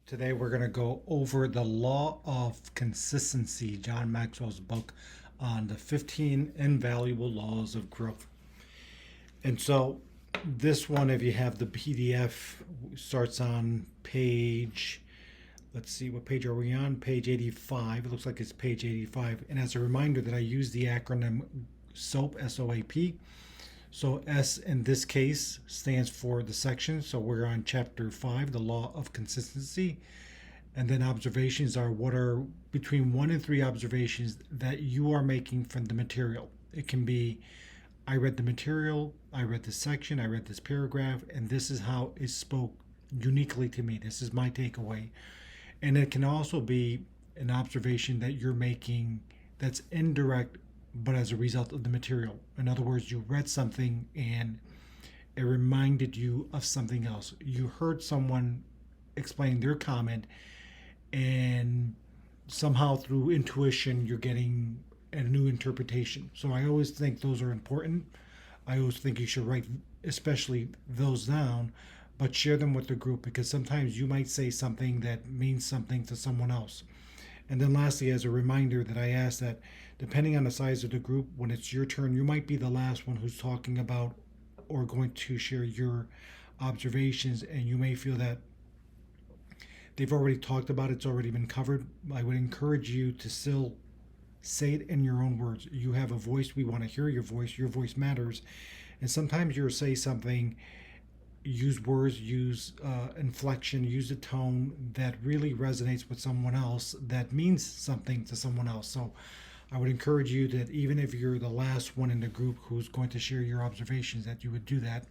Today we're going to go over the law of consistency, John Maxwell's book on the 15 invaluable laws of growth. And so this one, if you have the PDF, starts on page, let's see, what page are we on? Page 85. It looks like it's page 85. And as a reminder that I use the acronym SOAP, SOAP. So S in this case stands for the section. So we're on chapter 5, the law of consistency. And then observations are what are between 1 and 3 observations that you are making from the material. It can be, I read the material, I read this section, I read this paragraph, and this is how it spoke uniquely to me. This is my takeaway. And it can also be an observation that you're making that's indirect, but as a result of the material. In other words, you read something and it reminded you of something else. You heard someone explain their comment, and somehow through intuition, you're getting a new interpretation. So I always think those are important. I always think you should write, especially those down, but share them with the group because sometimes you might say something that means something to someone else. And then lastly, as a reminder that I ask that depending on the size of the group, when it's your turn, you might be the last one who's talking about or going to share your observations, and you may feel that they've already talked about it, it's already been covered. I would encourage you to still say it in your own words. You have a voice, we want to hear your voice matters. And sometimes you'll say something, use words, use inflection, use a tone that really resonates with someone else, that means something to someone else. So I would encourage you that even if you're the last one in the group who's going to share your observations, that you would do that.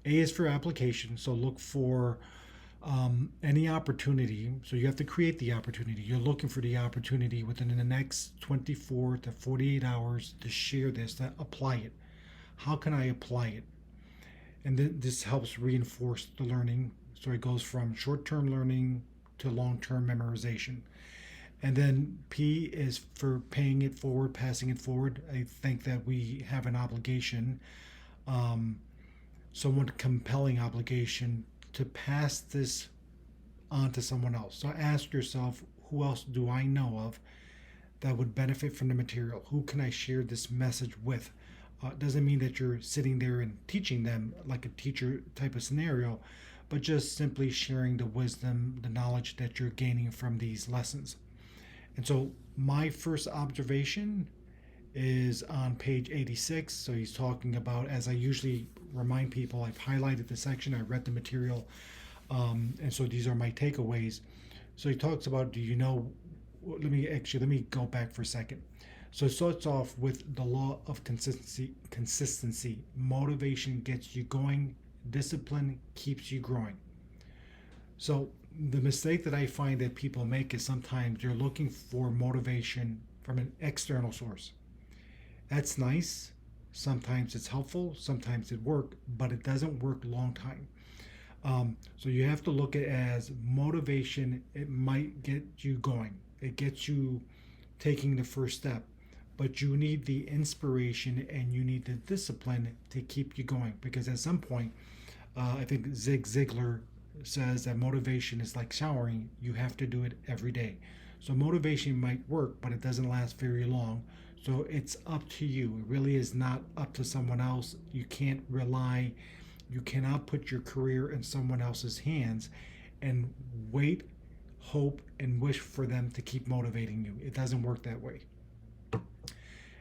A is for application, so look for any opportunity. So you have to create the opportunity. You're looking for the opportunity within the next 24 to 48 hours to share this, to apply it. How can I apply it? And this helps reinforce the learning. So it goes from short-term learning to long-term memorization. And then P is for paying it forward, passing it forward. I think that we have an obligation, somewhat compelling obligation, to pass this on to someone else. So ask yourself, who else do I know of that would benefit from the material? Who can I share this message with? Doesn't mean that you're sitting there and teaching them like a teacher type of scenario, but just simply sharing the wisdom, the knowledge that you're gaining from these lessons. And so my first observation is on page 86. So he's talking about, as I usually remind people, I've highlighted the section, I read the material, and so these are my takeaways. So he talks about, do you know, let me go back for a second. So it starts off with the law of consistency. Consistency. Motivation gets you going. Discipline keeps you growing. So the mistake that I find that people make is sometimes you're looking for motivation from an external source. That's nice. Sometimes it's helpful. Sometimes it works, but it doesn't work long time. So you have to look at it as motivation. It might get you going. It gets you taking the first step, but you need the inspiration and you need the discipline to keep you going. Because at some point, I think Zig Ziglar says that motivation is like showering. You have to do it every day. So motivation might work, but it doesn't last very long. So it's up to you. It really is not up to someone else. You cannot put your career in someone else's hands and wait, hope, and wish for them to keep motivating you. It doesn't work that way.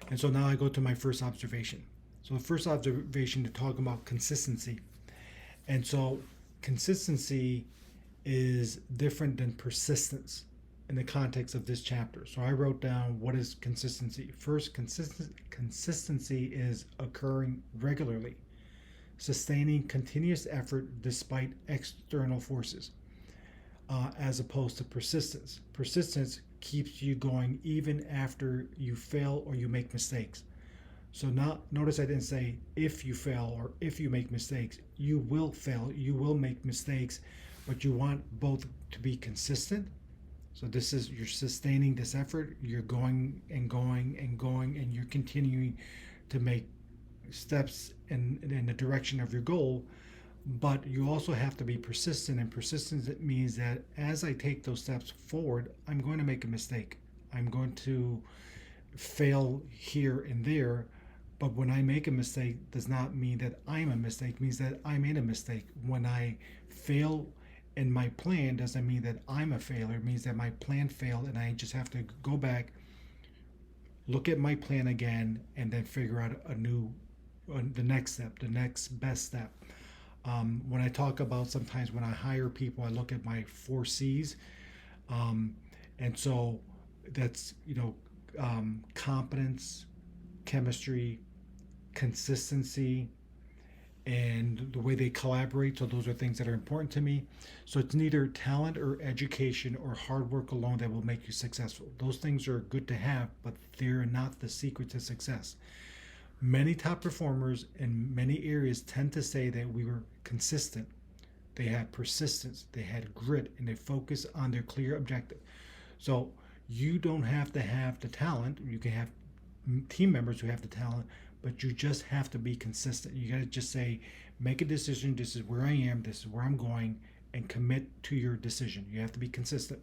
And so now I go to my first observation. So the first observation to talk about consistency. And so consistency is different than persistence in the context of this chapter. So I wrote down, what is consistency? First, consistency is occurring regularly, sustaining continuous effort despite external forces, as opposed to persistence. Persistence keeps you going even after you fail or you make mistakes. So now notice I didn't say if you fail or if you make mistakes. You will fail, you will make mistakes, but you want both to be consistent. So this is, you're sustaining this effort, you're going and going and going, and you're continuing to make steps in the direction of your goal, But you also have to be persistent, and persistence means that as I take those steps forward, I'm going to make a mistake. I'm going to fail here and there. But when I make a mistake, does not mean that I'm a mistake. It means that I made a mistake. When I fail in my plan, doesn't mean that I'm a failure. It means that my plan failed, and I just have to go back, look at my plan again, and then figure out the next step, the next best step. When I talk about, sometimes when I hire people, I look at my 4 C's. Um, and so that's, competence, chemistry, consistency, and the way they collaborate. So those are things that are important to me. So it's neither talent or education or hard work alone that will make you successful. Those things are good to have, but they're not the secret to success. Many top performers in many areas tend to say that we were consistent. They had persistence, they had grit, and they focus on their clear objective. So you don't have to have the talent. You can have team members who have the talent, but you just have to be consistent. You got to just say, make a decision. This is where I am. This is where I'm going, and commit to your decision. You have to be consistent.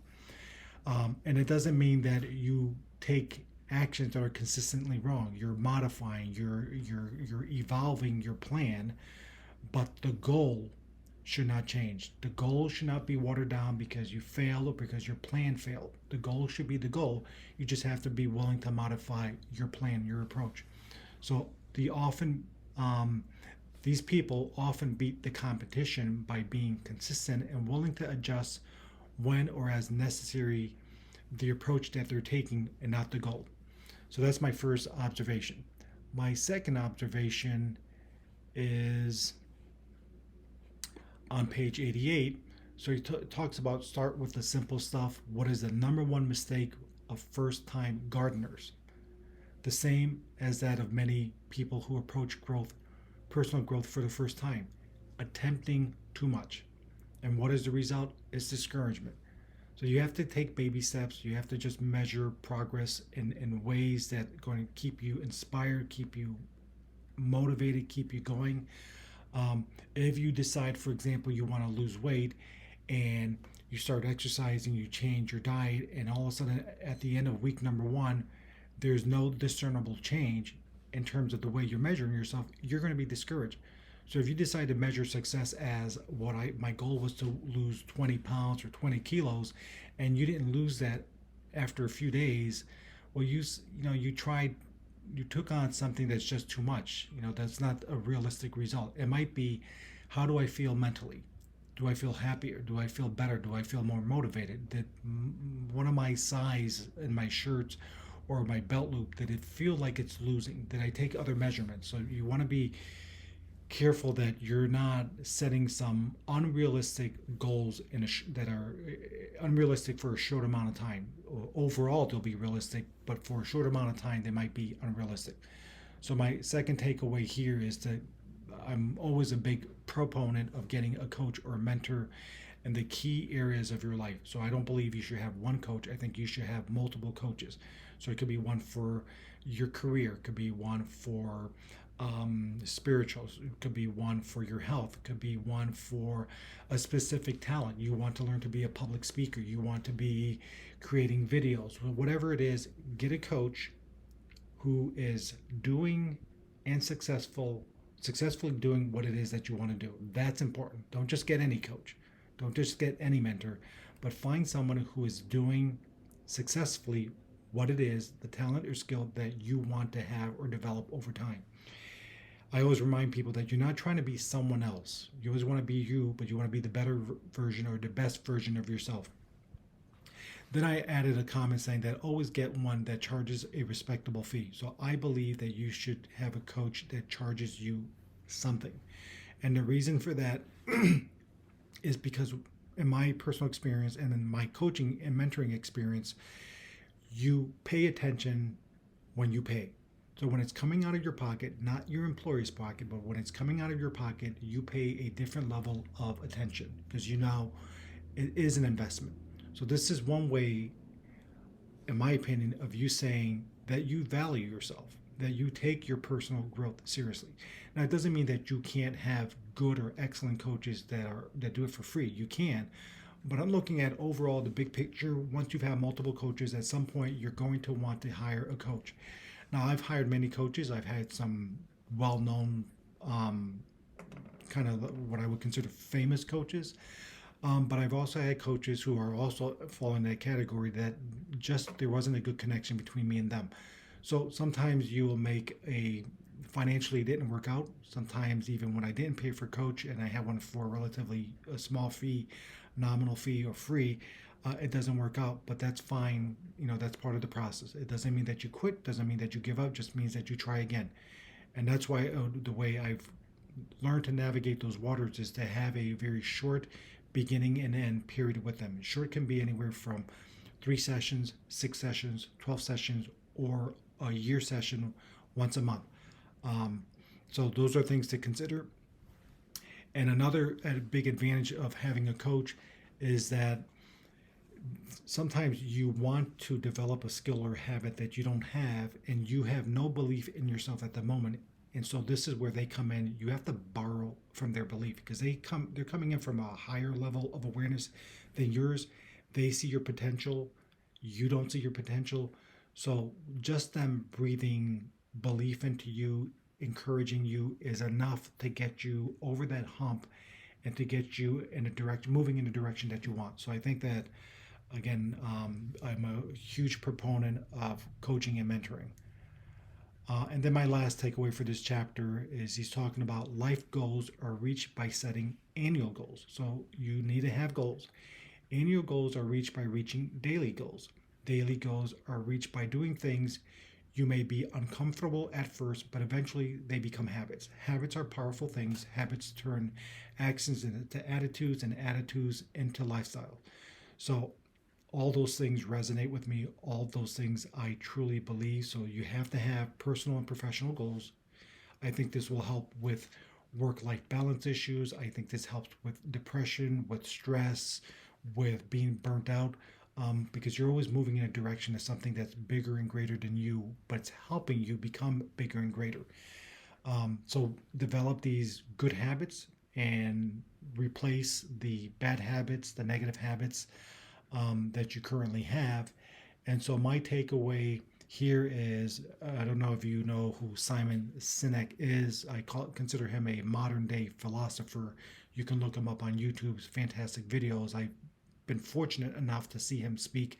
And it doesn't mean that you take actions that are consistently wrong. You're modifying, you're evolving your plan, but the goal should not change. The goal should not be watered down because you failed or because your plan failed. The goal should be the goal. You just have to be willing to modify your plan, your approach. So these people often beat the competition by being consistent and willing to adjust when or as necessary the approach that they're taking, and not the goal. So that's my first observation. My second observation is on page 88. So he talks about start with the simple stuff. What is the number one mistake of first time gardeners? The same as that of many people who approach personal growth for the first time, attempting too much. And what is the result? It's discouragement. So you have to take baby steps. You have to just measure progress in ways that are going to keep you inspired, keep you motivated, keep you going. If you decide, for example, you want to lose weight and you start exercising, you change your diet, and all of a sudden at the end of week number 1, there's no discernible change in terms of the way you're measuring yourself, you're going to be discouraged. So if you decide to measure success as my goal was to lose 20 pounds or 20 kilos, and you didn't lose that after a few days, well, you took on something that's just too much. That's not a realistic result. It might be, how do I feel mentally? Do I feel happier? Do I feel better? Do I feel more motivated? Did one of my size in my shirts or my belt loop, did it feel like it's losing? Did I take other measurements? So you want to be careful that you're not setting some unrealistic goals that are unrealistic for a short amount of time. Overall, they'll be realistic, but for a short amount of time, they might be unrealistic. So my second takeaway here is that I'm always a big proponent of getting a coach or a mentor in the key areas of your life. So I don't believe you should have one coach. I think you should have multiple coaches. So it could be one for your career, it could be one for spirituals, it could be one for your health, it could be one for a specific talent. You want to learn to be a public speaker, you want to be creating videos, whatever it is. Get a coach who is doing and successfully doing what it is that you want to do. That's important. Don't just get any coach, don't just get any mentor, but find someone who is doing successfully what it is, the talent or skill that you want to have or develop over time. I always remind people that you're not trying to be someone else. You always want to be you, but you want to be the better version or the best version of yourself. Then I added a comment saying that always get one that charges a respectable fee. So I believe that you should have a coach that charges you something. And the reason for that is because in my personal experience and in my coaching and mentoring experience, you pay attention when you pay. So when it's coming out of your pocket, not your employer's pocket, but when it's coming out of your pocket, you pay a different level of attention because it is an investment. So this is one way, in my opinion, of you saying that you value yourself. that you take your personal growth seriously. Now, it doesn't mean that you can't have good or excellent coaches that do it for free. You can, but I'm looking at overall the big picture. Once you've had multiple coaches, at some point you're going to want to hire a coach. Now, I've hired many coaches. I've had some well-known, um, kind of what I would consider famous coaches. But I've also had coaches who are also fall in that category that just there wasn't a good connection between me and them. So sometimes you will make a financially it didn't work out. Sometimes even when I didn't pay for coach and I had one for a relatively a small fee, nominal fee or free, it doesn't work out. But that's fine. You know, that's part of the process. It doesn't mean that you quit. Doesn't mean that you give up. Just means that you try again. And that's why the way I've learned to navigate those waters is to have a very short beginning and end period with them. Short can be anywhere from 3 sessions, 6 sessions, 12 sessions, or a year session once a month. Um, so those are things to consider. And another big advantage of having a coach is that sometimes you want to develop a skill or habit that you don't have, and you have no belief in yourself at the moment. And so this is where they come in. You have to borrow from their belief because they're coming in from a higher level of awareness than yours. They see your potential. You don't see your potential. So just them breathing belief into you, encouraging you is enough to get you over that hump and to get you in a direction, moving in the direction that you want. So I think that, again, I'm a huge proponent of coaching and mentoring. And then my last takeaway for this chapter is he's talking about life goals are reached by setting annual goals. So you need to have goals. Annual goals are reached by reaching daily goals. Daily goals are reached by doing things you may be uncomfortable at first, but eventually they become habits. Habits are powerful things. Habits turn actions into attitudes and attitudes into lifestyle. So all those things resonate with me. All those things I truly believe. So you have to have personal and professional goals. I think this will help with work-life balance issues. I think this helps with depression, with stress, with being burnt out, because you're always moving in a direction of something that's bigger and greater than you, but it's helping you become bigger and greater. So develop these good habits and replace the bad habits, the negative habits that you currently have. And so my takeaway here is I don't know if you know who Simon Sinek is. Consider him a modern day philosopher. You can look him up on YouTube's fantastic videos. I've been fortunate enough to see him speak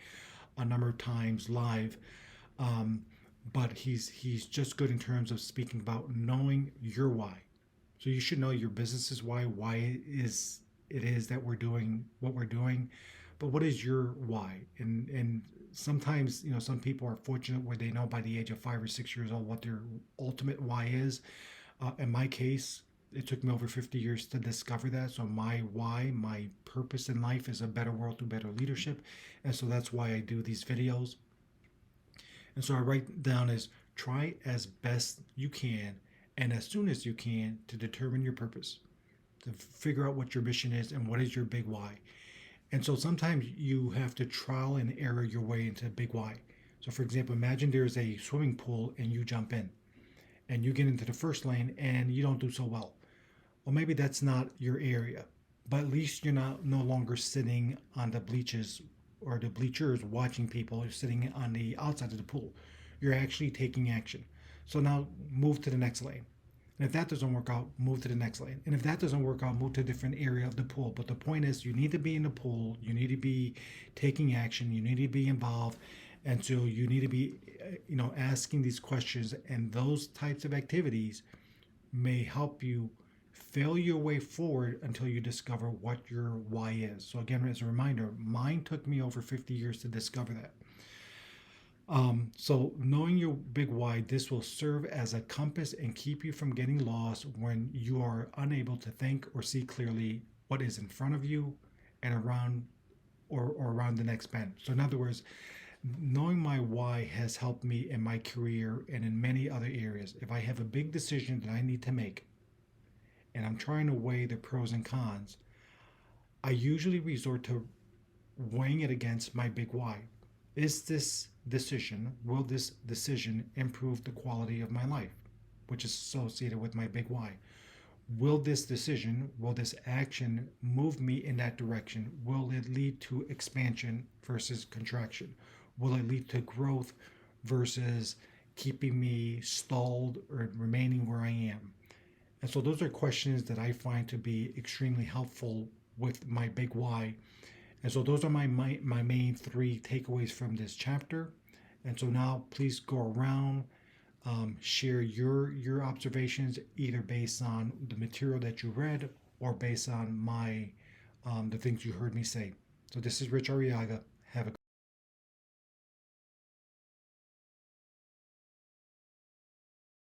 a number of times live. But he's just good in terms of speaking about knowing your why. So you should know your business's why it is that we're doing what we're doing, but what is your why? And sometimes some people are fortunate where they know by the age of 5 or 6 years old what their ultimate why is. In my case, it took me over 50 years to discover that. So my why, my purpose in life is a better world through better leadership. And so that's why I do these videos. And so I write down is try as best you can and as soon as you can to determine your purpose, to figure out what your mission is and what is your big why. And so sometimes you have to trial and error your way into a big why. So for example, imagine there's a swimming pool and you jump in and you get into the first lane and you don't do so well. Well, maybe that's not your area, but at least you're no longer sitting on the bleachers or the bleachers watching people sitting on the outside of the pool. You're actually taking action. So now move to the next lane. And if that doesn't work out, move to the next lane. And if that doesn't work out, move to a different area of the pool. But the point is, you need to be in the pool. You need to be taking action. You need to be involved. And so you need to be, asking these questions. And those types of activities may help you fail your way forward until you discover what your why is. So again, as a reminder, mine took me over 50 years to discover that. So knowing your big why, this will serve as a compass and keep you from getting lost when you are unable to think or see clearly what is in front of you and around or around the next bend. So in other words, knowing my why has helped me in my career and in many other areas. If I have a big decision that I need to make and I'm trying to weigh the pros and cons, I usually resort to weighing it against my big why. will this decision improve the quality of my life, which is associated with my big why? Will this action move me in that direction? Will it lead to expansion versus contraction? Will it lead to growth versus keeping me stalled or remaining where I am? And so those are questions that I find to be extremely helpful with my big why. And so those are my main three takeaways from this chapter. And so now please go around, share your observations either based on the material that you read or based on my the things you heard me say. So this is Rich Arriaga.